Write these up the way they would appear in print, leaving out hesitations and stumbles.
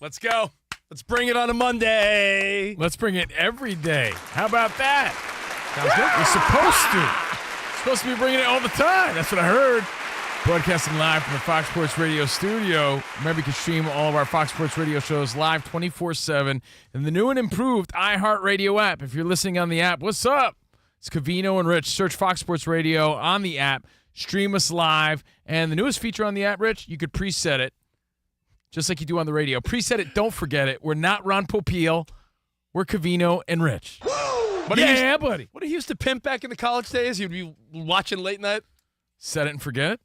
Let's go. Let's bring it on a Monday. Let's bring it every day. How about that? Sounds good. We're supposed to be bringing it all the time. That's what I heard. Broadcasting live from the Fox Sports Radio studio. Remember, you can stream all of our Fox Sports Radio shows live 24/7 in the new and improved iHeartRadio app. If you're listening on the app, what's up? It's Covino and Rich. Search Fox Sports Radio on the app. Stream us live. And the newest feature on the app, Rich, you could preset it. Just like you do on the radio. Preset it, don't forget it. We're not Ron Popeil. We're Covino and Rich. Buddy. Buddy. What he used to pimp back in the college days? You'd be watching late night? Set it and forget it?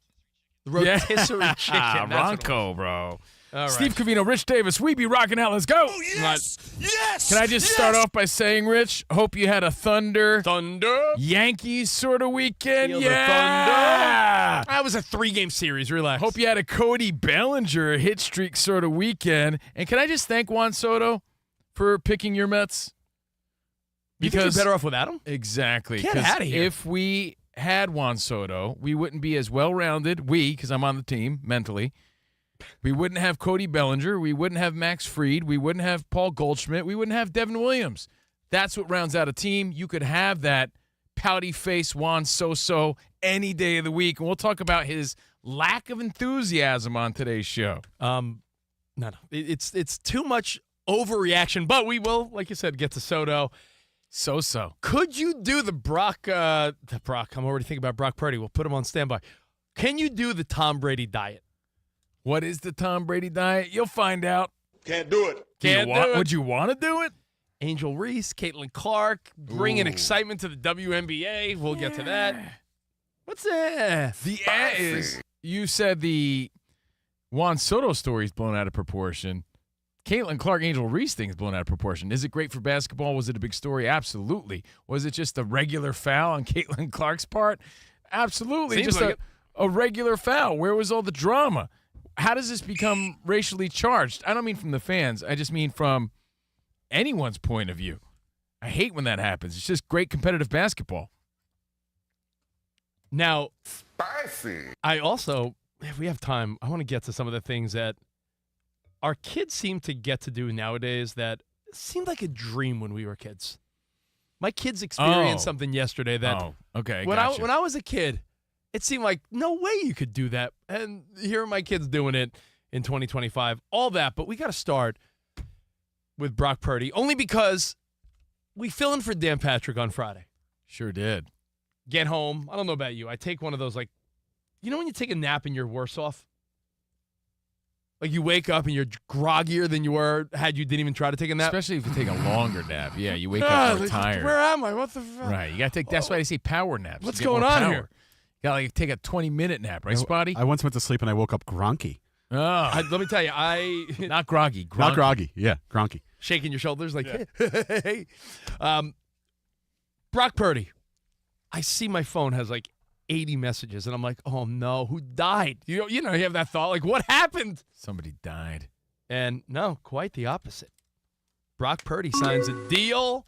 The rotisserie chicken. Ronco, bro. All right. Steve Covino, Rich Davis, we be rocking out. Let's go. Oh, yes! Yes! Can I just start off by saying, Rich, hope you had a Thunder Yankees sort of weekend. Feel the Yeah. That was a 3-game series. Relax. Hope you had a Cody Bellinger hit streak sort of weekend. And can I just thank Juan Soto for picking your Mets? You think you're better off without him? Exactly. Get out of here. If we had Juan Soto, we wouldn't be as well-rounded. Because I'm on the team mentally. We wouldn't have Cody Bellinger. We wouldn't have Max Fried. We wouldn't have Paul Goldschmidt. We wouldn't have Devin Williams. That's what rounds out a team. You could have that pouty face Juan So-So any day of the week. And we'll talk about his lack of enthusiasm on today's show. No. It's too much overreaction, but we will, like you said, get to Soto. So-so. Could you do the Brock, I'm already thinking about Brock Purdy. We'll put him on standby. Can you do the Tom Brady diet? What is the Tom Brady diet? You'll find out. Can't do it. Can't do it. Would you want to do it? Angel Reese, Caitlin Clark, bringing excitement to the WNBA. We'll get to that. What's that? The is, you said the Juan Soto story is blown out of proportion. Caitlin Clark, Angel Reese thing is blown out of proportion. Is it great for basketball? Was it a big story? Absolutely. Was it just a regular foul on Caitlin Clark's part? Absolutely. Seems just like a regular foul. Where was all the drama? How does this become racially charged? I don't mean from the fans. I just mean from anyone's point of view. I hate when that happens. It's just great competitive basketball. Now, Spicy. I also, if we have time, I want to get to some of the things that our kids seem to get to do nowadays that seemed like a dream when we were kids. My kids experienced something yesterday that okay. when gotcha. I was a kid, it seemed like no way you could do that. And here are my kids doing it in 2025. All that, but we got to start with Brock Purdy, only because we fill in for Dan Patrick on Friday. Sure did. Get home. I don't know about you. I take one of those, like, you know when you take a nap and you're worse off? Like you wake up and you're groggier than you were had you didn't even try to take a nap. Especially if you take a longer nap. Yeah, you wake up more tired. Where am I? What the fuck? Right. You got to take. That's why they say power naps. What's You get going more on power. here? You got to like take a 20-minute nap, right, Spotty? I once went to sleep and I woke up gronky. Oh, Let me tell you, not groggy. Not groggy. Yeah, gronky. shaking your shoulders like, hey. Brock Purdy. I see my phone has like 80 messages, and I'm like, oh, no, who died? You have that thought, like, what happened? Somebody died. And no, quite the opposite. Brock Purdy signs a deal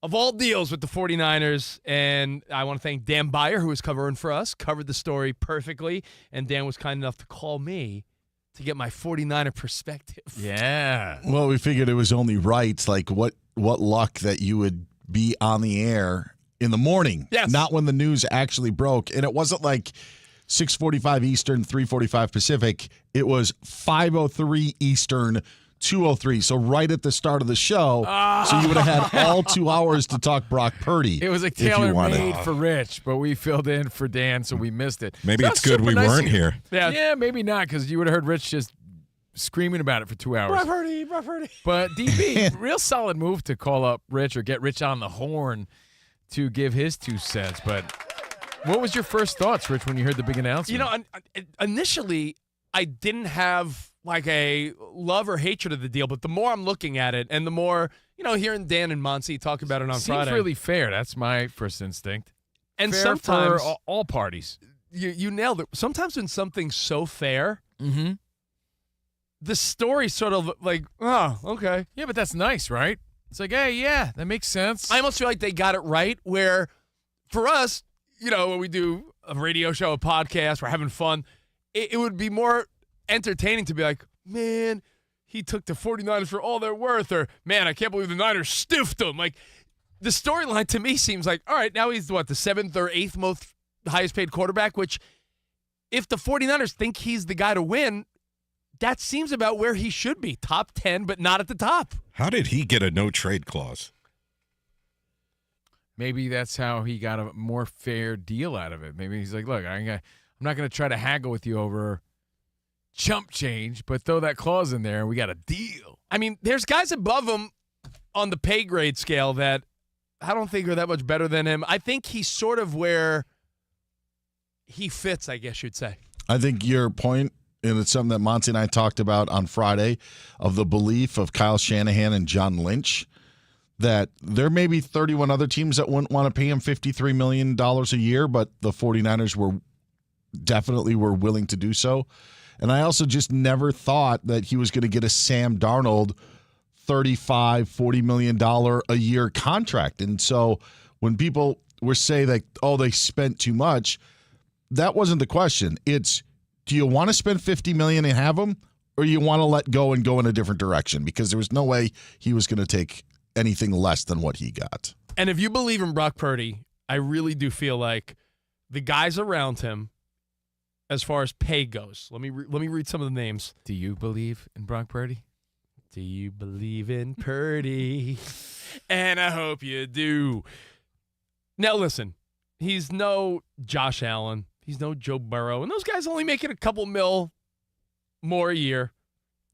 of all deals with the 49ers, and I want to thank Dan Beyer, who was covering for us, covered the story perfectly, and Dan was kind enough to call me to get my 49er perspective. Yeah. Well, we figured it was only right. Like, what luck that you would be on the air in the morning, yes, not when the news actually broke. And it wasn't like 6:45 Eastern, 3:45 Pacific. It was 5:03 Eastern, 2:03. So right at the start of the show. So you would have had all 2 hours to talk Brock Purdy. It was like tailor-made for Rich, but we filled in for Dan, so we missed it. Maybe So it's good we weren't here. Yeah, maybe not, because you would have heard Rich just screaming about it for 2 hours. Brock Purdy. But DB, real solid move to call up Rich or get Rich on the horn to give his 2 cents. But what was your first thoughts, Rich, when you heard the big announcement? Initially, I didn't have like a love or hatred of the deal, but the more I'm looking at it and the more, hearing Dan and Monty talk about it on Friday. Seems really fair. That's my first instinct. And fair sometimes for all parties. You nailed it. Sometimes when something's so fair, Mm-hmm. the story's sort of like, oh, okay. Yeah, but that's nice, right? It's like, hey, yeah, that makes sense. I almost feel like they got it right where for us, when we do a radio show, a podcast, we're having fun, it would be more entertaining to be like, man, he took the 49ers for all they're worth, or, man, I can't believe the Niners stiffed him. Like, the storyline to me seems like, all right, now he's, the 7th or 8th most highest paid quarterback, which if the 49ers think he's the guy to win, that seems about where he should be. Top 10, but not at the top. How did he get a no-trade clause? Maybe that's how he got a more fair deal out of it. Maybe he's like, look, I'm not going to try to haggle with you over chump change, but throw that clause in there and we got a deal. I mean, there's guys above him on the pay grade scale that I don't think are that much better than him. I think he's sort of where he fits, I guess you'd say. I think your point, and it's something that Monty and I talked about on Friday, of the belief of Kyle Shanahan and John Lynch, that there may be 31 other teams that wouldn't want to pay him $53 million a year, but the 49ers were willing to do so. And I also just never thought that he was going to get a Sam Darnold $40 million a year contract. And so when people were saying that, oh, they spent too much, that wasn't the question. It's, do you want to spend $50 million and have him, or you want to let go and go in a different direction? Because there was no way he was going to take anything less than what he got. And if you believe in Brock Purdy, I really do feel like the guys around him, as far as pay goes, let me read some of the names. Do you believe in Brock Purdy? Do you believe in Purdy? And I hope you do. Now listen, he's no Josh Allen. He's no Joe Burrow. And those guys only making a couple mil more a year.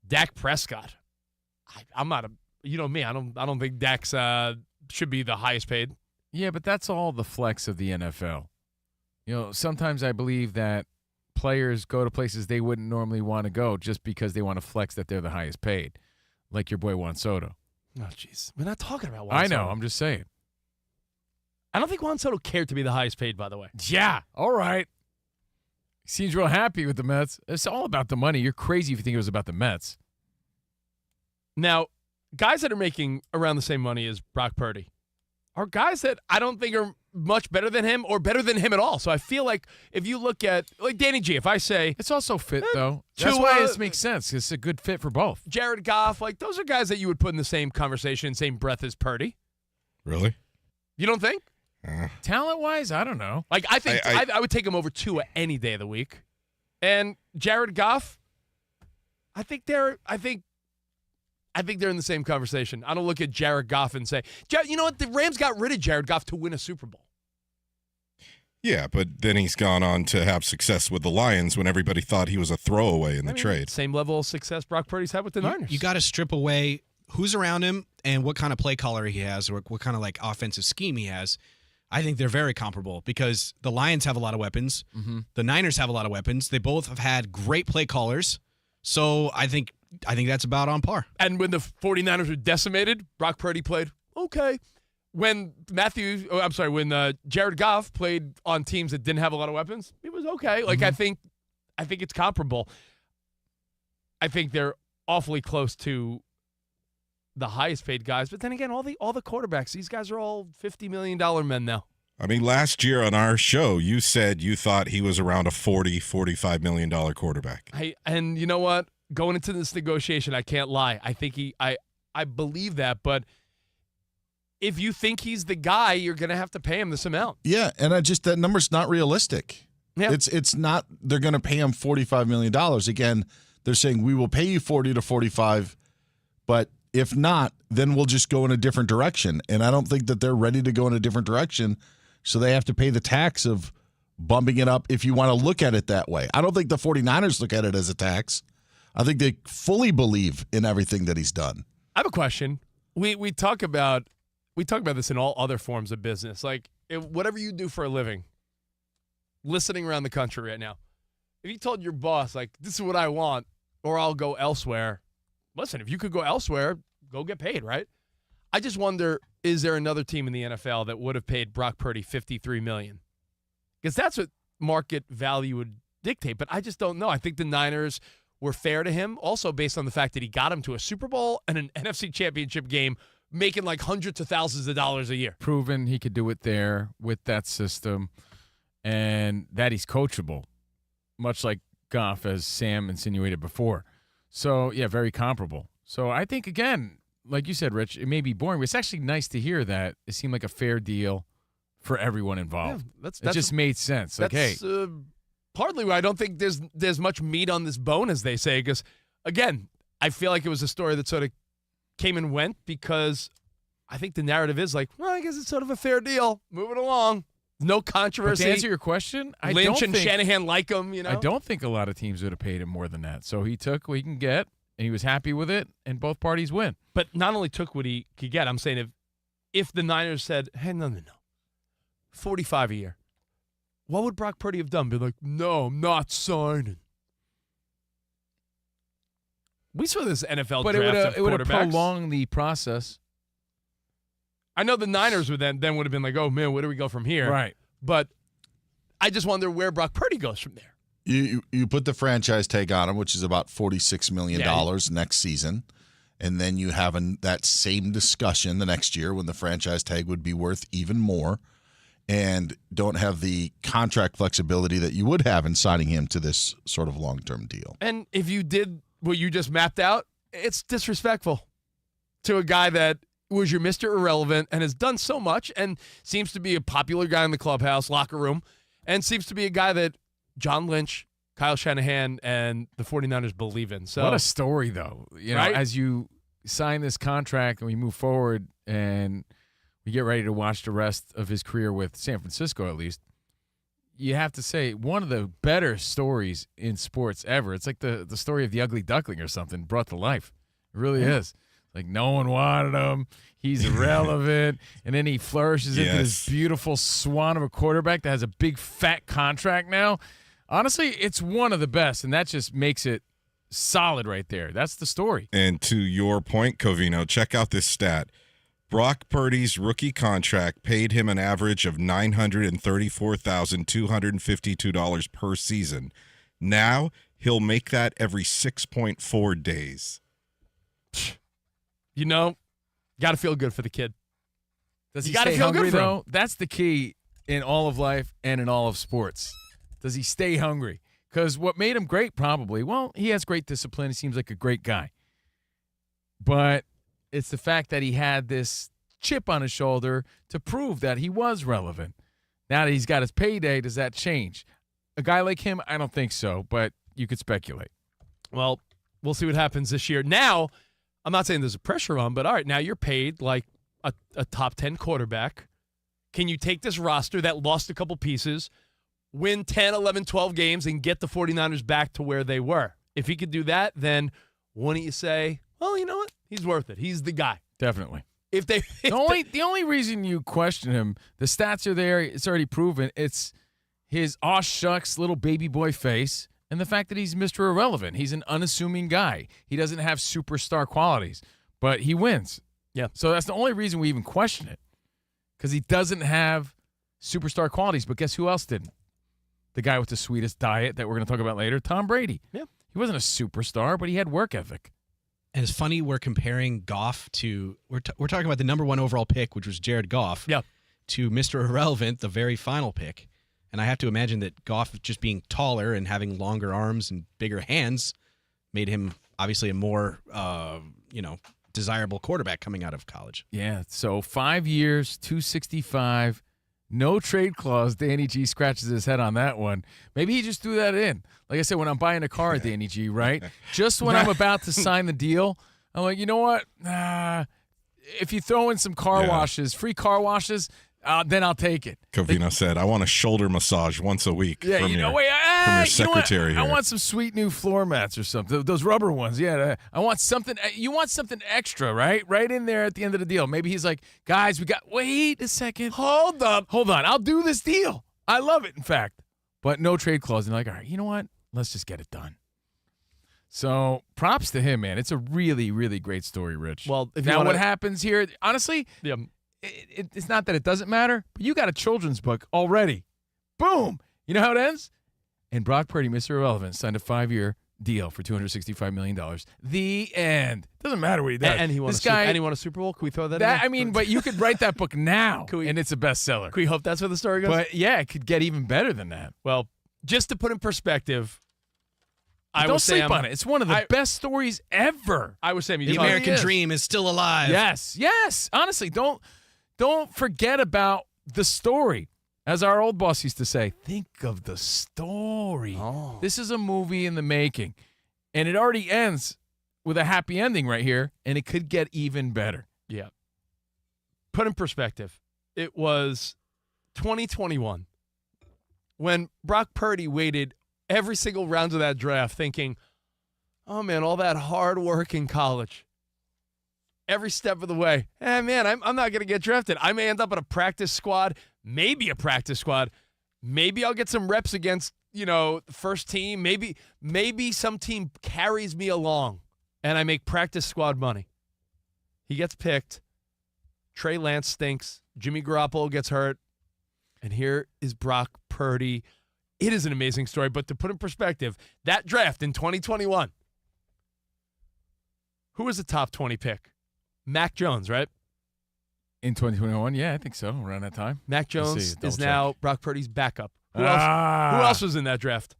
Dak Prescott. I'm not a, you know me, I don't think Dak's should be the highest paid. Yeah, but that's all the flex of the NFL. You know, sometimes I believe that players go to places they wouldn't normally want to go just because they want to flex that they're the highest paid, like your boy Juan Soto. Oh, jeez. We're not talking about Juan I Soto. know. I'm just saying. I don't think Juan Soto cared to be the highest paid, by the way. Yeah. All right. He seems real happy with the Mets. It's all about the money. You're crazy if you think it was about the Mets. Now, guys that are making around the same money as Brock Purdy are guys that I don't think are much better than him or better than him at all. So I feel like if you look at, like Danny G, if I say, It's also fit, though. Tua- That's why this makes sense. It's a good fit for both. Jared Goff, like those are guys that you would put in the same conversation, same breath as Purdy. Really? You don't think? Talent-wise, I don't know. Like I think I would take him over Tua any day of the week. And Jared Goff, I think they're in the same conversation. I don't look at Jared Goff and say, you know what? The Rams got rid of Jared Goff to win a Super Bowl. Yeah, but then he's gone on to have success with the Lions when everybody thought he was a throwaway in the trade. Same level of success Brock Purdy's had with the Niners. You got to strip away who's around him and what kind of play caller he has, or what kind of like offensive scheme he has. I think they're very comparable because the Lions have a lot of weapons. Mm-hmm. The Niners have a lot of weapons. They both have had great play callers. So I think that's about on par. And when the 49ers were decimated, Brock Purdy played okay. When Jared Goff played on teams that didn't have a lot of weapons, it was okay. Like I think it's comparable. I think they're awfully close to the highest paid guys, but then again, all the quarterbacks, these guys are all $50 million men now. I mean, last year on our show, you said you thought he was around a $45 million quarterback. And you know what? Going into this negotiation, I can't lie. I think I believe that, but if you think he's the guy, you're going to have to pay him this amount. Yeah, and that number's not realistic. Yeah. It's not. They're going to pay him $45 million. Again, they're saying we will pay you 40 to 45, but if not, then we'll just go in a different direction. And I don't think that they're ready to go in a different direction, so they have to pay the tax of bumping it up if you want to look at it that way. I don't think the 49ers look at it as a tax. I think they fully believe in everything that he's done. I have a question. We talk about this in all other forms of business. Like whatever you do for a living, listening around the country right now, if you told your boss, like, this is what I want, or I'll go elsewhere, listen, if you could go elsewhere, go get paid, right? I just wonder, is there another team in the NFL that would have paid Brock Purdy $53 million? Because that's what market value would dictate, but I just don't know. I think the Niners were fair to him, also based on the fact that he got him to a Super Bowl and an NFC Championship game, making like hundreds of thousands of dollars a year. Proven he could do it there with that system, and that he's coachable, much like Goff, as Sam insinuated before. So, yeah, very comparable. So I think, again, like you said, Rich, it may be boring, but it's actually nice to hear that it seemed like a fair deal for everyone involved. Yeah, it just made sense. Like, hey. That's partly why I don't think there's much meat on this bone, as they say, because, again, I feel like it was a story that sort of came and went because I think the narrative is like, well, I guess it's sort of a fair deal. Moving along. No controversy. But to answer your question, Lynch and Shanahan like him, you know? I don't think a lot of teams would have paid him more than that. So he took what he can get, and he was happy with it, and both parties win. But not only took what he could get, I'm saying if the Niners said, hey, no, 45 a year, what would Brock Purdy have done? Be like, no, I'm not signing. We saw this NFL but draft of it would have quarterbacks. prolonged the process. I know the Niners would then would have been like, oh, man, where do we go from here? Right. But I just wonder where Brock Purdy goes from there. You put the franchise tag on him, which is about $46 million next season. And then you have that same discussion the next year when the franchise tag would be worth even more, and don't have the contract flexibility that you would have in signing him to this sort of long-term deal. And if you did what you just mapped out, it's disrespectful to a guy that was your Mr. Irrelevant and has done so much and seems to be a popular guy in the clubhouse, locker room, and seems to be a guy that John Lynch, Kyle Shanahan, and the 49ers believe in. So what a story, though. You know, right? As you sign this contract and we move forward and we get ready to watch the rest of his career with San Francisco, at least, you have to say one of the better stories in sports ever. It's like the story of the ugly duckling or something brought to life. It really is. Like, no one wanted him. He's irrelevant. And then he flourishes into this beautiful swan of a quarterback that has a big, fat contract now. Honestly, it's one of the best, and that just makes it solid right there. That's the story. And to your point, Covino, check out this stat. Brock Purdy's rookie contract paid him an average of $934,252 per season. Now he'll make that every 6.4 days. You know, got to feel good for the kid. Does he gotta stay feel good hungry, for him. though? That's the key in all of life and in all of sports. Does he stay hungry? Because what made him great, probably, well, he has great discipline. He seems like a great guy. But it's the fact that he had this chip on his shoulder to prove that he was relevant. Now that he's got his payday, does that change? A guy like him, I don't think so, but you could speculate. Well, we'll see what happens this year. Now, I'm not saying there's a pressure on, but all right, now you're paid like a top 10 quarterback. Can you take this roster that lost a couple pieces, win 10, 11, 12 games, and get the 49ers back to where they were? If he could do that, then wouldn't you say, well, you know what? He's worth it. He's the guy. Definitely. The only reason you question him, the stats are there. It's already proven. It's his aw shucks little baby boy face and the fact that he's Mr. Irrelevant. He's an unassuming guy. He doesn't have superstar qualities, but he wins. Yeah. So that's the only reason we even question it, because he doesn't have superstar qualities. But guess who else didn't? The guy with the sweetest diet that we're going to talk about later, Tom Brady. Yeah. He wasn't a superstar, but he had work ethic. And it's funny we're comparing Goff to we're talking about the number one overall pick, which was Jared Goff, to Mr. Irrelevant, the very final pick. And I have to imagine that Goff just being taller and having longer arms and bigger hands made him obviously a more desirable quarterback coming out of college. Yeah. So 5 years, 265, no trade clause. Danny G scratches his head on that one. Maybe he just threw that in. Like I said, when I'm buying a car at Danny G, right? Just when I'm about to sign the deal, I'm like, you know what? If you throw in some car washes, free car washes, then I'll take it. Covino said, I want a shoulder massage once a week from your secretary I here. want some sweet new floor mats or something. Those rubber ones. Yeah, I want something. You want something extra, right? Right in there at the end of the deal. Maybe he's like, guys, wait a second. Hold on. I'll do this deal. I love it, in fact. But no trade clause. And they're like, all right, you know what? Let's just get it done. So props to him, man. It's a really, really great story, Rich. Well, what happens here, honestly, it's not that it doesn't matter, but you got a children's book already. Boom. You know how it ends? And Brock Purdy, Mr. Irrelevant, signed a 5-year deal for $265 million. The end. Doesn't matter what he does. And he won a Super Bowl. Can we throw that in? I mean, but you could write that book now, and it's a bestseller. Can we hope that's where the story goes? But, yeah, it could get even better than that. Well, just to put in perspective, I Don't was sleep Sam. on it. It's one of the best stories ever. I was saying The American is. dream is still alive. Yes. Honestly, don't forget about the story. As our old boss used to say, think of the story. Oh. This is a movie in the making. And it already ends with a happy ending right here, and it could get even better. Yeah. Put in perspective, it was 2021 when Brock Purdy waited every single round of that draft thinking, oh, man, all that hard work in college, every step of the way, man, I'm not going to get drafted. I may end up in a practice squad, maybe a practice squad. Maybe I'll get some reps against, the first team. Maybe some team carries me along and I make practice squad money. He gets picked. Trey Lance stinks. Jimmy Garoppolo gets hurt. And here is Brock Purdy. It is an amazing story, but to put in perspective, that draft in 2021, who was the top 20 pick? Mac Jones, right? In 2021, yeah, I think so, around that time. Mac Jones double is check. now Brock Purdy's backup. Who else was in that draft?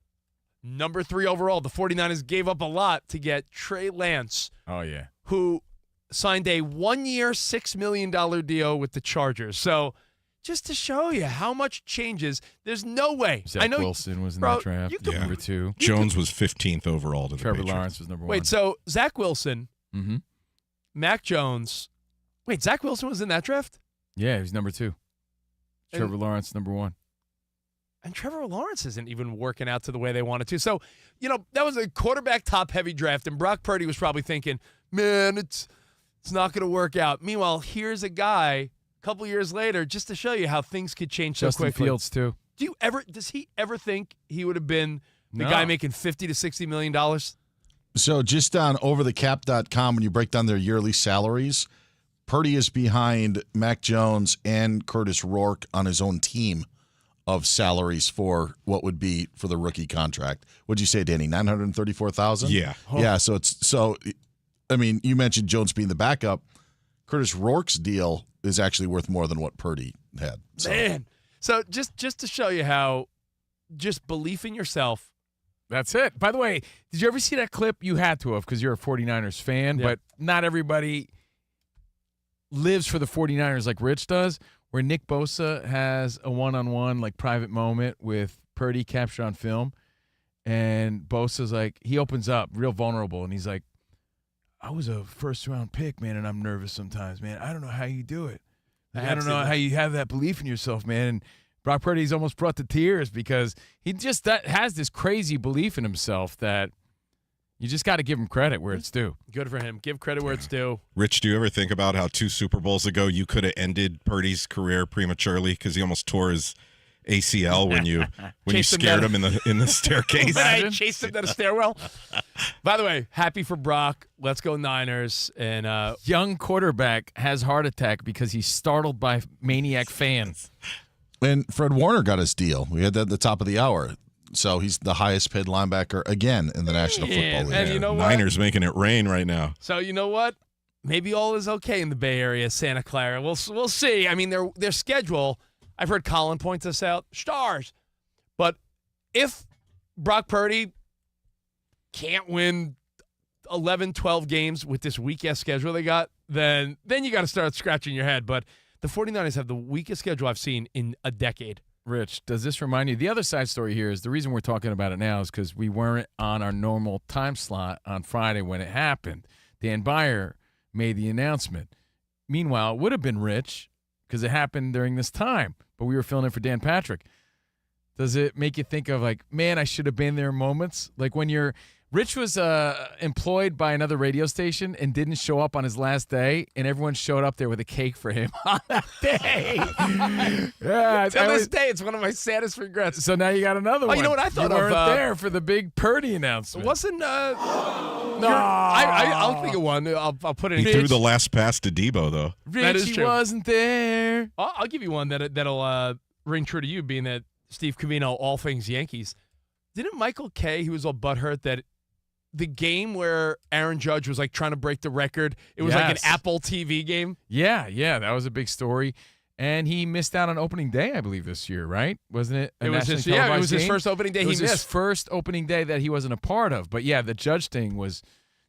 Number 3 overall. The 49ers gave up a lot to get Trey Lance, Oh, yeah. who signed a 1-year, $6 million deal with the Chargers. So just to show you how much changes, there's no way. Zach I know Wilson was in bro, that draft. you could- Yeah. Number 2. Jones was 15th overall to the Trevor Patriots. Lawrence was number 1. Wait, so Zach Wilson, Mm-hmm. Mac Jones. Wait, Zach Wilson was in that draft? Yeah, he was number 2. And- Trevor Lawrence, number 1. And Trevor Lawrence isn't even working out to the way they wanted to. So, that was a quarterback top-heavy draft, and Brock Purdy was probably thinking, man, it's not going to work out. Meanwhile, here's a guy a couple years later just to show you how things could change so Justin quickly. Fields, too. Does he ever think he would have been the No. guy making $50 to $60 million? So just on overthecap.com, when you break down their yearly salaries, Purdy is behind Mac Jones and Curtis Rourke on his own team of salaries for what would be for the rookie contract. What'd you say, Danny? $934,000? Yeah. Yeah. So you mentioned Jones being the backup. Curtis Rourke's deal is actually worth more than what Purdy had. So. Man. So just to show you how just belief in yourself. That's it. By the way, did you ever see that clip? You had to have because you're a 49ers fan, Yeah. but not everybody lives for the 49ers like Rich does, where Nick Bosa has a one-on-one, private moment with Purdy captured on film. And Bosa's he opens up real vulnerable, and he's like, I was a first-round pick, man, and I'm nervous sometimes, man. I don't know how you do it. I don't know how you have that belief in yourself, man. And Brock Purdy's almost brought to tears because he just has this crazy belief in himself that you just got to give him credit where it's due. Good for him. Give credit where it's due. Rich, do you ever think about how 2 Super Bowls ago you could have ended Purdy's career prematurely because he almost tore his ACL when you Chased him scared down. him in the staircase? I Imagine. chased him down a stairwell. By the way, happy for Brock. Let's go Niners. And Young quarterback has heart attack because he's startled by maniac fans. And Fred Warner got his deal. We had that at the top of the hour. So he's the highest paid linebacker again in the National Football League. And you know what? Niners making it rain right now. So you know what? Maybe all is okay in the Bay Area, Santa Clara. We'll see. I mean, their schedule. I've heard Colin point this out. Stars. But if Brock Purdy can't win 11, 12 games with this weak-ass schedule they got, then you got to start scratching your head. But the 49ers have the weakest schedule I've seen in a decade. Rich, does this remind you? The other side story here is the reason we're talking about it now is because we weren't on our normal time slot on Friday when it happened. Dan Beyer made the announcement. Meanwhile, it would have been Rich because it happened during this time, but we were filling in for Dan Patrick. Does it make you think of man, I should have been there moments? When Rich was employed by another radio station and didn't show up on his last day, and everyone showed up there with a cake for him on that day. Yeah, To this day, it's one of my saddest regrets. so now you got another one. you know what I thought you of, weren't there for the big Purdy announcement. Wasn't No, I'll think of one. I'll put it He in. threw the last pass to Debo, though. That is Richie true. wasn't there. I'll give you one that'll ring true to you, being that Steve Covino, all things Yankees. Didn't Michael Kay, he was all butthurt that the game where Aaron Judge was trying to break the record, it was like an Yes. Apple TV game. Yeah, that was a big story. And he missed out on opening day, I believe, this year, right? Wasn't it? It was his first opening day. It was he missed. his first opening day that he wasn't a part of. But yeah, the judge thing was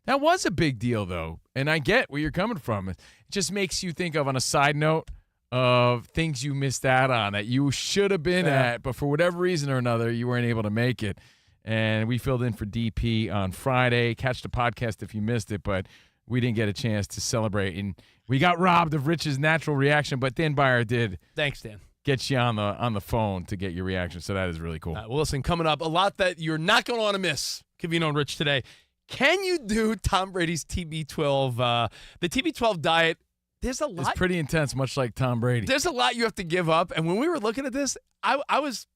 a big deal, though. And I get where you're coming from. It just makes you think of, on a side note, of things you missed out on that you should have been at, but for whatever reason or another, you weren't able to make it. And we filled in for DP on Friday. Catch the podcast if you missed it, but we didn't get a chance to celebrate. And we got robbed of Rich's natural reaction, but Dan Byer did. Thanks, Dan. Get you on the phone to get your reaction, so that is really cool. Well, listen, coming up, a lot that you're not going to want to miss. Covino and Rich today. Can you do Tom Brady's TB12? The TB12 diet, there's a lot. It's pretty intense, much like Tom Brady. There's a lot you have to give up. And when we were looking at this, I was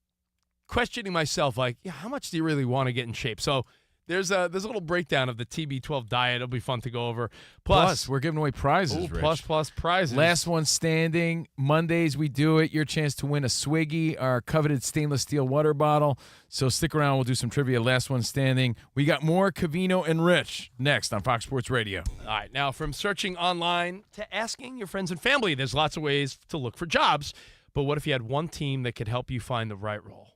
questioning myself, like, yeah, how much do you really want to get in shape? So there's a little breakdown of the TB12 diet. It'll be fun to go over. Plus we're giving away prizes, Rich. Plus prizes. Last one standing. Mondays we do it. Your chance to win a Swiggy, our coveted stainless steel water bottle. So stick around. We'll do some trivia. Last one standing. We got more Covino and Rich next on Fox Sports Radio. All right. Now, from searching online to asking your friends and family, there's lots of ways to look for jobs. But what if you had one team that could help you find the right role?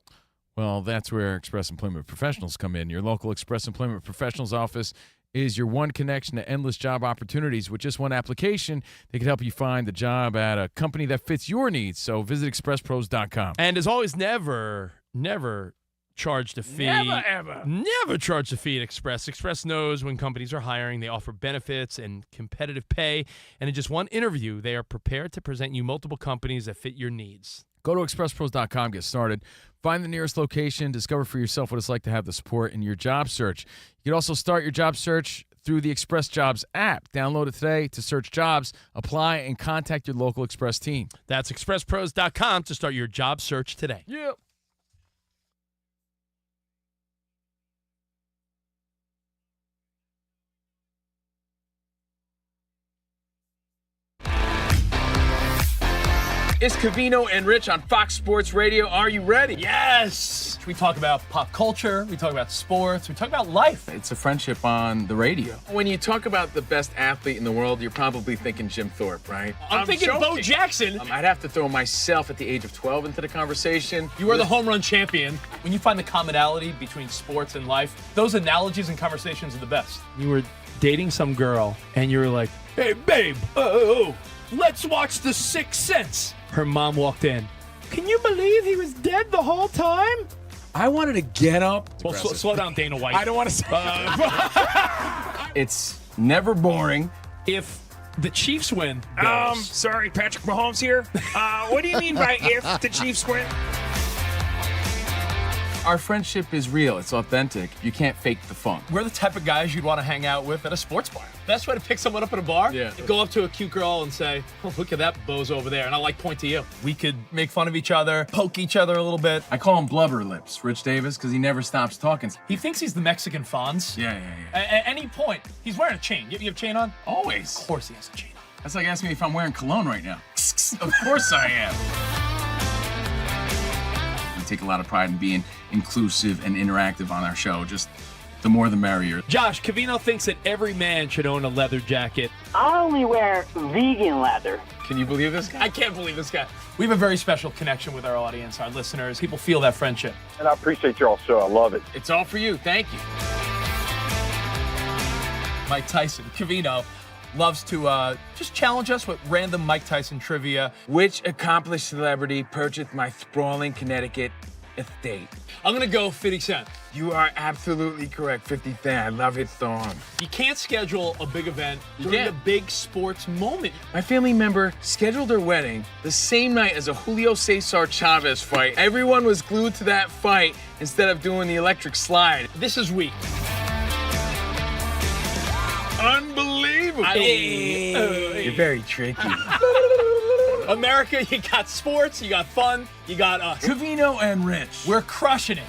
Well, that's where Express Employment Professionals come in. Your local Express Employment Professionals office is your one connection to endless job opportunities. With just one application, they can help you find the job at a company that fits your needs. So visit expresspros.com. And as always, never charge a fee. Never charge a fee at Express. Express knows when companies are hiring, they offer benefits and competitive pay. And in just one interview, they are prepared to present you multiple companies that fit your needs. Go to expresspros.com, get started. Find the nearest location, discover for yourself what it's like to have the support in your job search. You can also start your job search through the Express Jobs app. Download it today to search jobs, apply, and contact your local Express team. That's expresspros.com to start your job search today. Yep. It's Covino and Rich on Fox Sports Radio. Are you ready? Yes! We talk about pop culture, we talk about sports, we talk about life. It's a friendship on the radio. When you talk about the best athlete in the world, you're probably thinking Jim Thorpe, right? I'm thinking joking. Bo Jackson. I'd have to throw myself at the age of 12 into the conversation. You are the home run champion. When you find the commonality between sports and life, those analogies and conversations are the best. You were dating some girl, and you were like, hey, babe, let's watch The Sixth Sense. Her mom walked in. Can you believe he was dead the whole time? I wanted to get up. Well, slow down, Dana White. I don't want to say It's never boring. If the Chiefs win, goes. Sorry, Patrick Mahomes here. What do you mean by if the Chiefs win? Our friendship is real. It's authentic. You can't fake the fun. We're the type of guys you'd want to hang out with at a sports bar. Best way to pick someone up at a bar? Yeah. Go up to a cute girl and say, oh, look at that bozo over there. And I'll point to you. We could make fun of each other, poke each other a little bit. I call him Blubber Lips, Rich Davis, because he never stops talking. He thinks he's the Mexican Fonz. Yeah. At any point, he's wearing a chain. You have a chain on? Always. Of course he has a chain on. That's like asking me if I'm wearing cologne right now. Of course I am. We take a lot of pride in being inclusive and interactive on our show. Just the more the merrier. Josh, Covino thinks that every man should own a leather jacket. I only wear vegan leather. Can you believe this guy? I can't believe this guy. We have a very special connection with our audience, our listeners. People feel that friendship. And I appreciate y'all show. I love it. It's all for you. Thank you. Mike Tyson, Covino, loves to just challenge us with random Mike Tyson trivia. Which accomplished celebrity purchased my sprawling Connecticut estate? I'm going to go 50 Cent. You are absolutely correct. 50 Cent. I love his song. You can't schedule a big event during a big sports moment. My family member scheduled their wedding the same night as a Julio Cesar Chavez fight. Everyone was glued to that fight instead of doing the electric slide. This is weak. Unbelievable. You're very tricky. America, you got sports, you got fun, you got us. Covino and Rich. We're crushing it.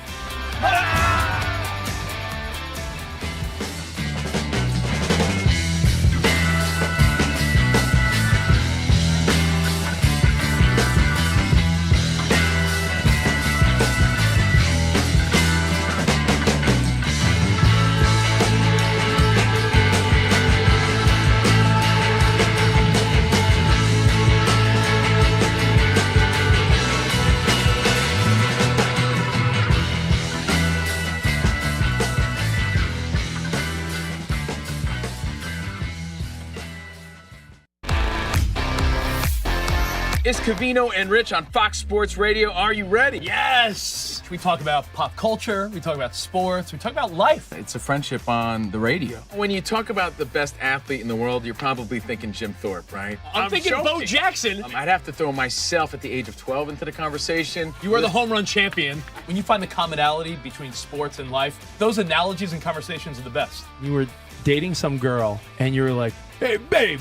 It's Covino and Rich on Fox Sports Radio. Are you ready? Yes! We talk about pop culture, we talk about sports, we talk about life. It's a friendship on the radio. When you talk about the best athlete in the world, you're probably thinking Jim Thorpe, right? I'm thinking Bo Jackson. I'd have to throw myself at the age of 12 into the conversation. You are the home run champion. When you find the commonality between sports and life, those analogies and conversations are the best. You were dating some girl, and you were like, Hey, babe,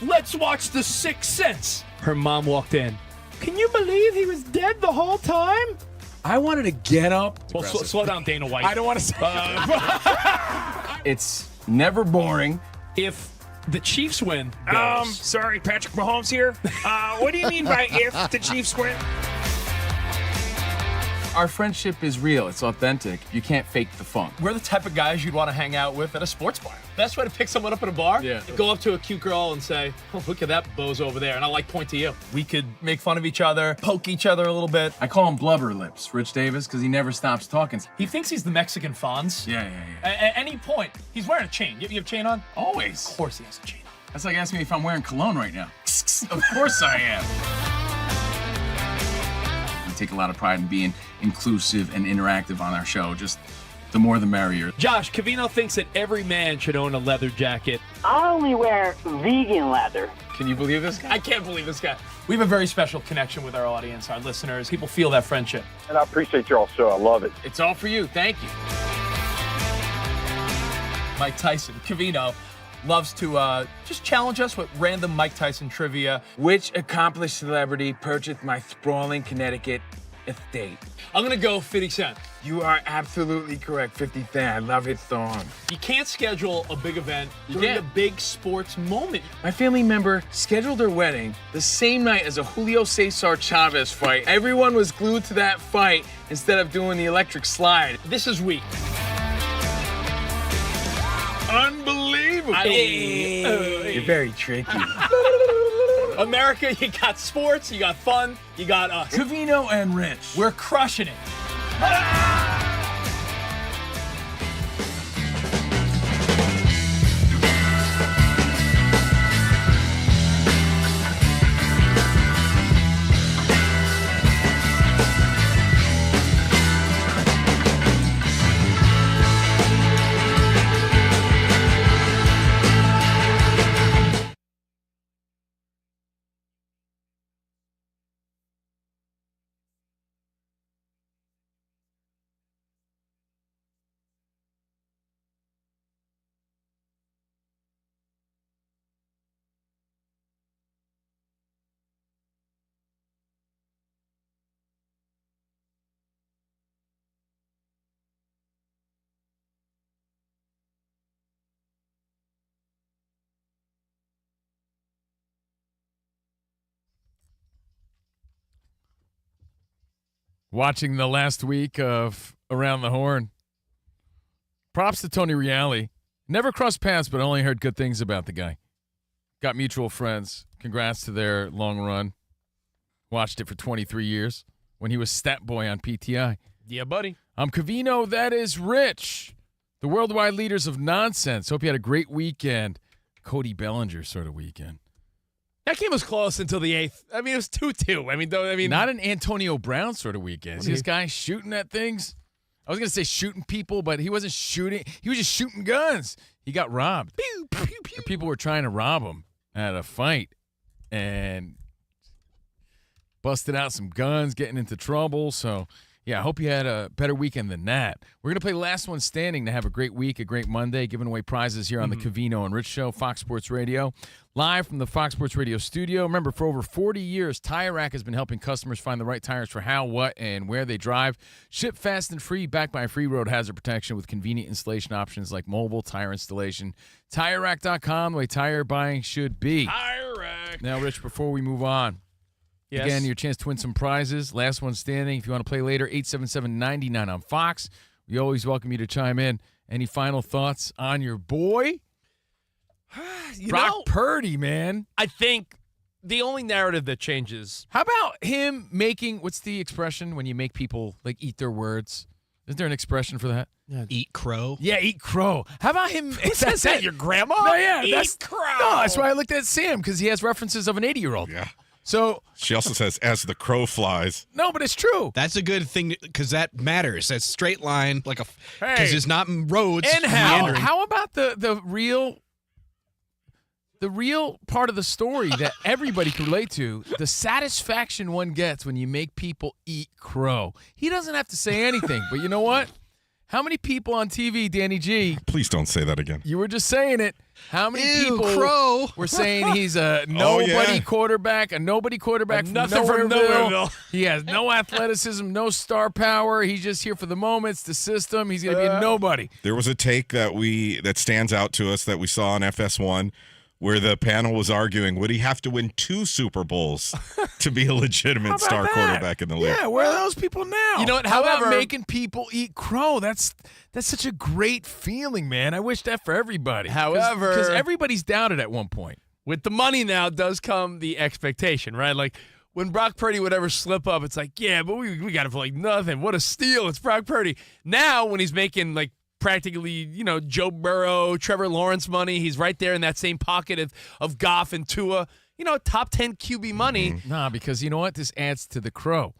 let's watch The Sixth Sense. her mom walked in. Can you believe he was dead the whole time? I wanted to get up. Well, slow down, Dana White. I don't want to say It's never boring. If the Chiefs win, Sorry, Patrick Mahomes here. What do you mean by if the Chiefs win? Our friendship is real. It's authentic. You can't fake the funk. We're the type of guys you'd want to hang out with at a sports bar. Best way to pick someone up at a bar? Yeah. Go up to a cute girl and say, oh, look at that bozo over there, and I'll point to you. We could make fun of each other, poke each other a little bit. I call him Blubber Lips, Rich Davis, because he never stops talking. He thinks he's the Mexican Fonz. Yeah. At any point, he's wearing a chain. You have a chain on? Always. Of course he has a chain on. That's like asking me if I'm wearing cologne right now. Of course I am. We take a lot of pride in being inclusive and interactive on our show. Just the more the merrier. Josh, Covino thinks that every man should own a leather jacket. I only wear vegan leather. Can you believe this guy? I can't believe this guy. We have a very special connection with our audience, our listeners. People feel that friendship. And I appreciate y'all so. I love it. It's all for you. Thank you. Mike Tyson, Covino, loves to just challenge us with random Mike Tyson trivia. Which accomplished celebrity purchased my sprawling Connecticut estate? I'm going to go 50 Cent. You are absolutely correct. 50 Cent. I love his song. You can't schedule a big event during can't. a big sports moment. My family member scheduled their wedding the same night as a Julio Cesar Chavez fight. Everyone was glued to that fight instead of doing the electric slide. This is weak. Unbelievable. You're very tricky. America, you got sports, you got fun, you got us. Covino and Rich. We're crushing it. Watching the last week of Around the Horn. Props to Tony Reale. Never crossed paths, but only heard good things about the guy. Got mutual friends. Congrats to their long run. Watched it for 23 years when he was stat boy on PTI. Yeah, buddy. I'm Covino. That is Rich. The worldwide leaders of nonsense. Hope you had a great weekend. Cody Bellinger sort of weekend. That game was close until the 8th. I mean, it was 2-2. Not an Antonio Brown sort of weekend. See this guy shooting at things? I was going to say shooting people, but he wasn't shooting. He was just shooting guns. He got robbed. Pew, pew, pew. People were trying to rob him at a fight and busted out some guns, getting into trouble. So, yeah, I hope you had a better weekend than that. We're going to play Last One Standing to have a great week, a great Monday, giving away prizes here on the Covino and Rich Show, Fox Sports Radio, live from the Fox Sports Radio studio. Remember, for over 40 years, Tire Rack has been helping customers find the right tires for how, what, and where they drive. Ship fast and free, backed by free road hazard protection with convenient installation options like mobile tire installation. TireRack.com, the way tire buying should be. Tire Rack. Now, Rich, before we move on, Yes. again, your chance to win some prizes. Last one standing. If you want to play later, 877-99 on Fox. We always welcome you to chime in. Any final thoughts on your boy? Brock Purdy, man. I think the only narrative that changes. How about him making, what's the expression when you make people, like, eat their words? Is there an expression for that? Eat crow. Yeah, eat crow. How about him? Who says that? Your grandma? No, yeah. Eat crow. No, that's why I looked at Sam, because he has references of an 80-year-old. Yeah. So She also says, as the crow flies. no, but it's true. That's a good thing because that matters. That's straight line, like a because Hey. it's not roads. And how about the real part of the story that everybody can relate to, the satisfaction one gets when you make people eat crow. He doesn't have to say anything, but you know what? How many people on TV, Danny G, Please don't say that again. you were just saying it, how many Ew, people crow. were saying he's a quarterback, a nobody quarterback from Nothing from Nowhereville. He has no athleticism, no star power. He's just here for the moments, the system. He's going to be a nobody. There was a take that stands out to us that we saw on FS1 where the panel was arguing, would he have to win 2 Super Bowls to be a legitimate star quarterback in the league? Yeah, where are those people now? You know what, How about however- making people eat crow? That's such a great feeling, man. I wish that for everybody. However- because everybody's doubted at one point. With the money now does come the expectation, right? Like when Brock Purdy would ever slip up, it's like, yeah, but we got it for like nothing. What a steal. It's Brock Purdy. Now when he's making like practically, Joe Burrow, Trevor Lawrence money, he's right there in that same pocket of Goff and Tua, top 10 QB money. Nah, because you know what? This adds to the crow.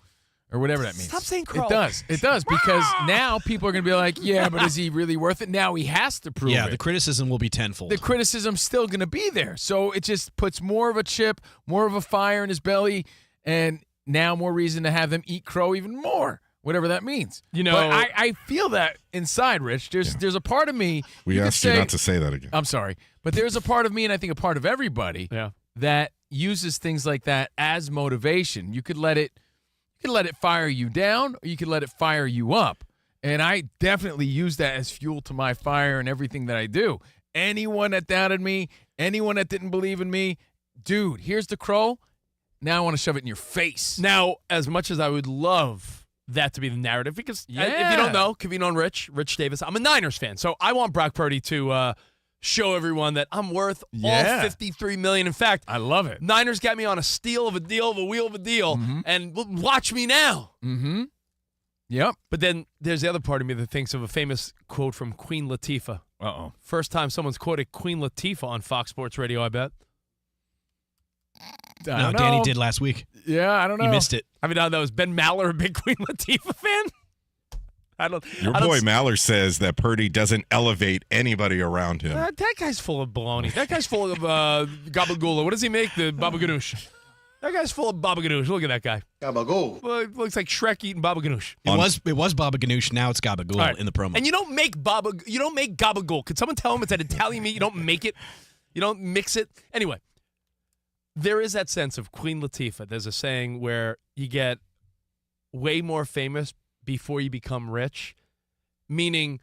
Or whatever that means. Stop saying crow. It does. It does because now people are going to be like, yeah, but is he really worth it? Now he has to prove Yeah, it. the criticism will be tenfold. The criticism's still going to be there. So it just puts more of a chip, more of a fire in his belly, and now more reason to have them eat crow even more, whatever that means. But I feel that inside, Rich. There's a part of me. We asked you not to say that again. I'm sorry. But there's a part of me, and I think a part of everybody, that uses things like that as motivation. You could let it fire you down, or you could let it fire you up. And I definitely use that as fuel to my fire and everything that I do. Anyone that doubted me, anyone that didn't believe in me, dude, here's the crow. Now I want to shove it in your face. Now, as much as I would love that to be the narrative, because if you don't know, COVINO Rich Davis, I'm a Niners fan. So I want Brock Purdy to show everyone that I'm worth all $53 million. In fact, I love it. Niners got me on a steal of a deal of a wheel of a deal, and watch me now. Mm-hmm. Yep. But then there's the other part of me that thinks of a famous quote from Queen Latifah. Uh-oh. First time someone's quoted Queen Latifah on Fox Sports Radio, I bet. I No, don't Danny know. did last week. Yeah, I don't know. You missed it. I mean, that was Ben Maller, a big Queen Latifah fan. Your boy Maller says that Purdy doesn't elevate anybody around him. That guy's full of baloney. That guy's full of gabagool. What does he make? The baba ganoush. That guy's full of baba ganoush. Look at that guy. Gabagool. Well, it looks like Shrek eating baba ganoush. It was Baba Ganoush. Now it's Gabagool Right. in the promo. And you don't make gabagool. Could someone tell him it's an Italian meat? You don't make it. You don't mix it. Anyway, there is that sense of Queen Latifah. There's a saying where you get way more famous before you become rich, meaning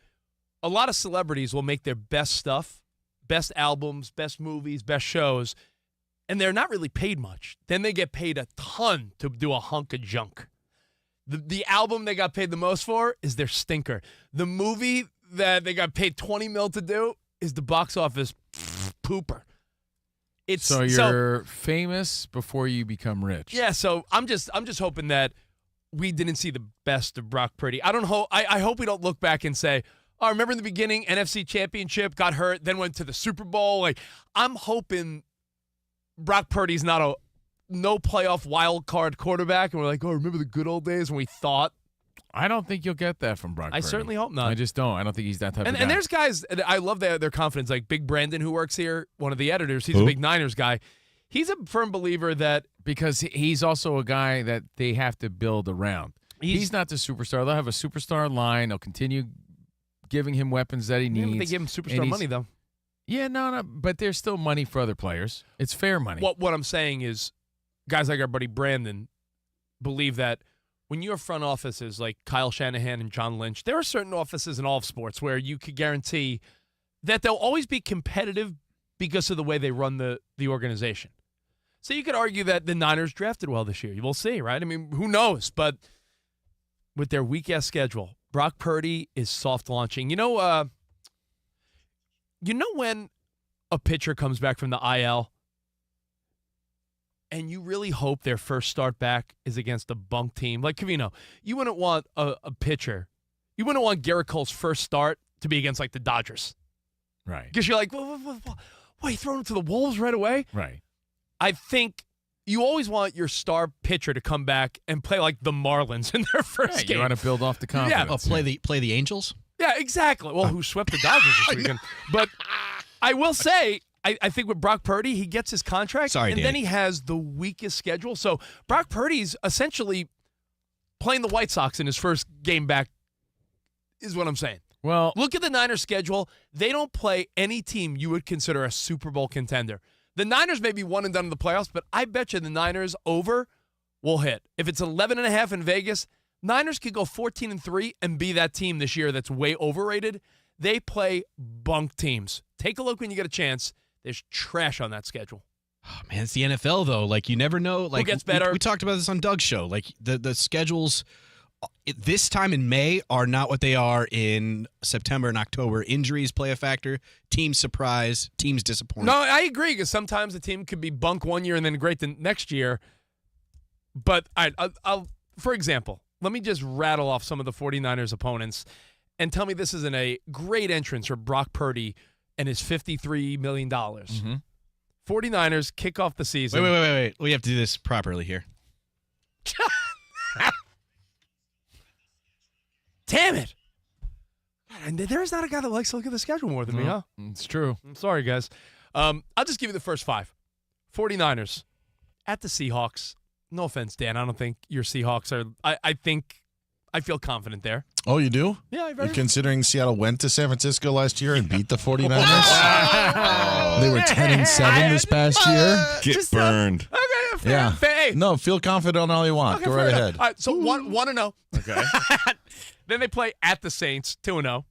a lot of celebrities will make their best stuff, best albums, best movies, best shows, and they're not really paid much. Then they get paid a ton to do a hunk of junk. The album they got paid the most for is their stinker. The movie that they got paid $20 million to do is the box office pooper. So you're famous before you become rich. Yeah, so I'm just hoping that we didn't see the best of Brock Purdy. I hope we don't look back and say, oh, remember in the beginning, NFC Championship, got hurt, then went to the Super Bowl. Like, I'm hoping Brock Purdy's not a no playoff wild card quarterback, and we're like, oh, remember the good old days when we thought. I don't think you'll get that from Brock I Purdy. certainly hope not. I just don't. I don't think he's that type of guy. And there's guys, I love their confidence, like Big Brandon, who works here, one of the editors. He's a big Niners guy. He's a firm believer that because he's also a guy that they have to build around. He's not the superstar. They'll have a superstar line. They'll continue giving him weapons that he needs. they give him superstar money, though. Yeah, no, but there's still money for other players. It's fair money. What I'm saying is guys like our buddy Brandon believe that when your front offices like Kyle Shanahan and John Lynch, there are certain offices in all of sports where you could guarantee that they'll always be competitive because of the way they run the organization. So you could argue that the Niners drafted well this year. We'll see, right? I mean, who knows? But with their weak-ass schedule, Brock Purdy is soft launching. You know when a pitcher comes back from the IL and you really hope their first start back is against a bunk team like COVINO? You wouldn't want a pitcher. You wouldn't want Garrett Cole's first start to be against like the Dodgers. Right. Because you're like, what, you throwing him to the Wolves right away? Right. I think, you always want your star pitcher to come back and play like the Marlins in their first game. You want to build off the confidence. Play the Angels? Yeah, exactly. Well, who swept the Dodgers this weekend? But I will say, I think with Brock Purdy, he gets his contract, then he has the weakest schedule. So Brock Purdy's essentially playing the White Sox in his first game back, is what I'm saying. Well, look at the Niners' schedule. They don't play any team you would consider a Super Bowl contender. The Niners may be one and done in the playoffs, but I bet you the Niners over will hit. If it's 11.5 in Vegas, Niners could go 14-3 and be that team this year that's way overrated. They play bunk teams. Take a look when you get a chance. There's trash on that schedule. Oh, man, it's the NFL, though. Like, you never know. Like, who gets better? We talked about this on Doug's show. Like, the schedules this time in May are not what they are in September and October. Injuries play a factor. Teams surprise. Teams disappoint. No, I agree, because sometimes the team could be bunk one year and then great the next year. But I'll for example, let me just rattle off some of the 49ers opponents and tell me this isn't a great entrance for Brock Purdy and his $53 million. 49ers kick off the season. Wait. We have to do this properly here. Damn it. And there's not a guy that likes to look at the schedule more than me, huh? It's true. I'm sorry, guys. I'll just give you the first 5. 49ers at the Seahawks. No offense, Dan. I don't think your Seahawks are – I feel confident there. Oh, you do? Yeah. You're considering Seattle went to San Francisco last year and beat the 49ers? They were 10-7 this past year. Get burned. Okay, fair. Hey. No, feel confident all you want. Okay, go right ahead. All right, so 1-0. Okay. Then they play at the Saints, 2-0.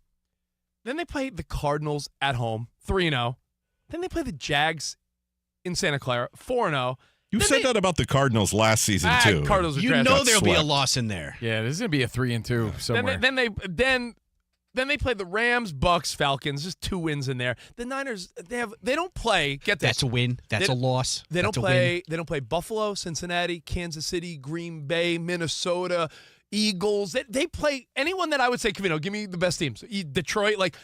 Then they play the Cardinals at home, 3-0. Then they play the Jags in Santa Clara, 4-0. You said that about the Cardinals last season, too. Cardinals are You trash. know there'll be a loss in there. Yeah, there's going to be a 3-2 somewhere. Then they play the Rams, Bucks, Falcons. Just 2 wins in there. The Niners, they don't play. Get this. That's a win. That's a loss. They don't That's a play. win. They don't play Buffalo, Cincinnati, Kansas City, Green Bay, Minnesota, Eagles. They play anyone that I would say, Covino, give me the best teams. Detroit, like.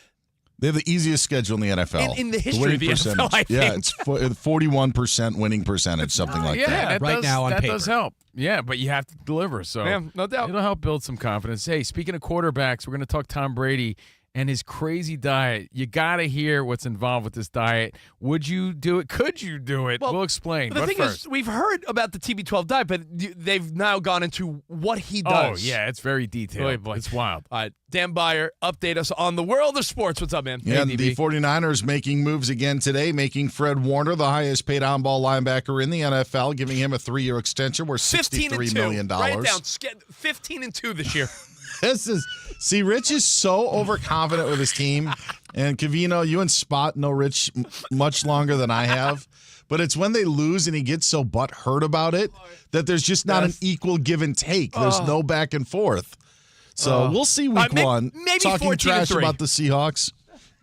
They have the easiest schedule in the NFL. In the history of the NFL, I think. Yeah, it's 41% winning percentage, something like that. Right now on that paper. does help. Yeah, but you have to deliver. So Yeah, no doubt. It'll help build some confidence. Hey, speaking of quarterbacks, we're going to talk Tom Brady and his crazy diet. You got to hear what's involved with this diet. Would you do it? Could you do it? Well, we'll explain. The But thing first. is, we've heard about the TB12 diet, but they've now gone into what he does. Oh, yeah, it's very detailed. Boy, boy. It's wild. All right, Dan Byer, update us on the world of sports. What's up, man? Yeah, Hey, the DB. 49ers making moves again today, making Fred Warner the highest paid on-ball linebacker in the NFL, giving him a 3-year extension worth $63 million. Write it down. 15-2 this year. Rich is so overconfident with his team. And Covino, you and Spot know Rich much longer than I have. But it's when they lose and he gets so butthurt about it that there's just not an equal give and take. There's no back and forth. So we'll see week one. Maybe talking 14-3. trash about the Seahawks.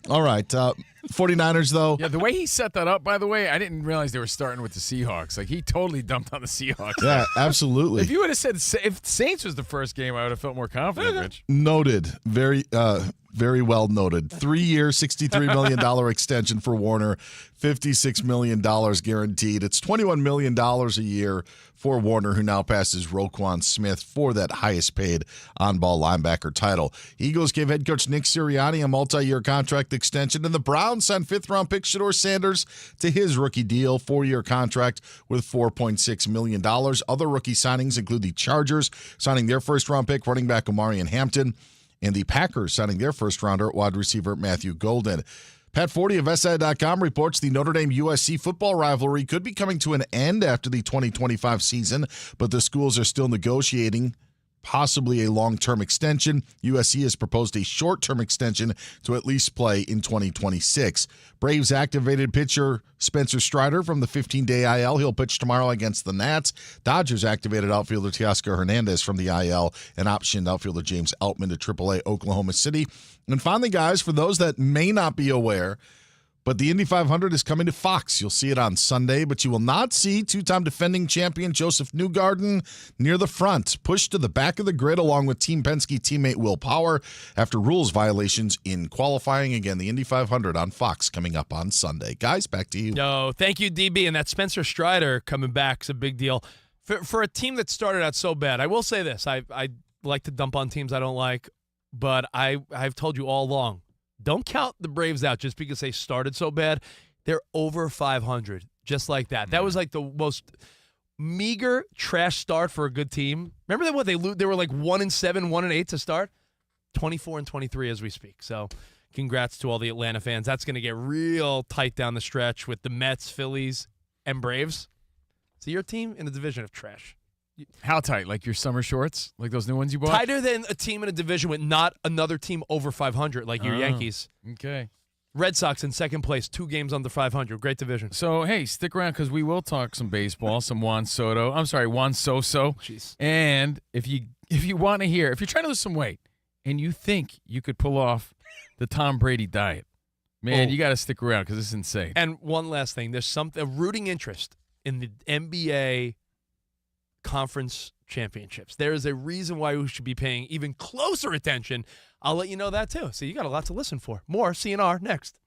All right. 49ers, though. Yeah, the way he set that up, by the way, I didn't realize they were starting with the Seahawks. Like, he totally dumped on the Seahawks. Yeah, absolutely. If you would have said if Saints was the first game, I would have felt more confident, Rich. Noted. Very well noted. 3-year, $63 million extension for Warner, $56 million guaranteed. It's $21 million a year for Warner, who now passes Roquan Smith for that highest paid on-ball linebacker title. Eagles gave head coach Nick Sirianni a multi-year contract extension, and the Browns signed 5th-round pick Shedeur Sanders to his rookie deal, 4-year contract with $4.6 million. Other rookie signings include the Chargers signing their first-round pick, running back Omarion Hampton, and the Packers signing their first-rounder, wide receiver Matthew Golden. Pat Forty of SI.com reports the Notre Dame-USC football rivalry could be coming to an end after the 2025 season, but the schools are still negotiating possibly a long-term extension. USC has proposed a short-term extension to at least play in 2026. Braves activated pitcher Spencer Strider from the 15-day IL. He'll pitch tomorrow against the Nats. Dodgers activated outfielder Teoscar Hernandez from the IL and optioned outfielder James Outman to AAA Oklahoma City. And finally, guys, for those that may not be aware, But the Indy 500 is coming to Fox. You'll see it on Sunday, but you will not see two-time defending champion Joseph Newgarden near the front, pushed to the back of the grid along with Team Penske teammate Will Power after rules violations in qualifying. Again, the Indy 500 on Fox coming up on Sunday. Guys, back to you. No, thank you, DB. And that Spencer Strider coming back is a big deal. For a team that started out so bad, I will say this. I like to dump on teams I don't like, but I've told you all along, don't count the Braves out just because they started so bad. They're over 500, just like that. That was like the most meager trash start for a good team. Remember that? What they were like 1-7, 1-8 to start. 24-23 as we speak. So, congrats to all the Atlanta fans. That's going to get real tight down the stretch with the Mets, Phillies, and Braves. So your team in the division of trash. How tight? Like your summer shorts? Like those new ones you bought? Tighter than a team in a division with not another team over 500, like your Yankees. Okay. Red Sox in second place, 2 games under 500. Great division. So, hey, stick around because we will talk some baseball, some Juan Soto. I'm sorry, Juan So-So. Jeez. And if you want to hear, if you're trying to lose some weight and you think you could pull off the Tom Brady diet, man, you got to stick around because it's insane. And one last thing. There's a rooting interest in the NBA conference championships. There is a reason why we should be paying even closer attention. I'll let you know that too. So you got a lot to listen for. More CNR next.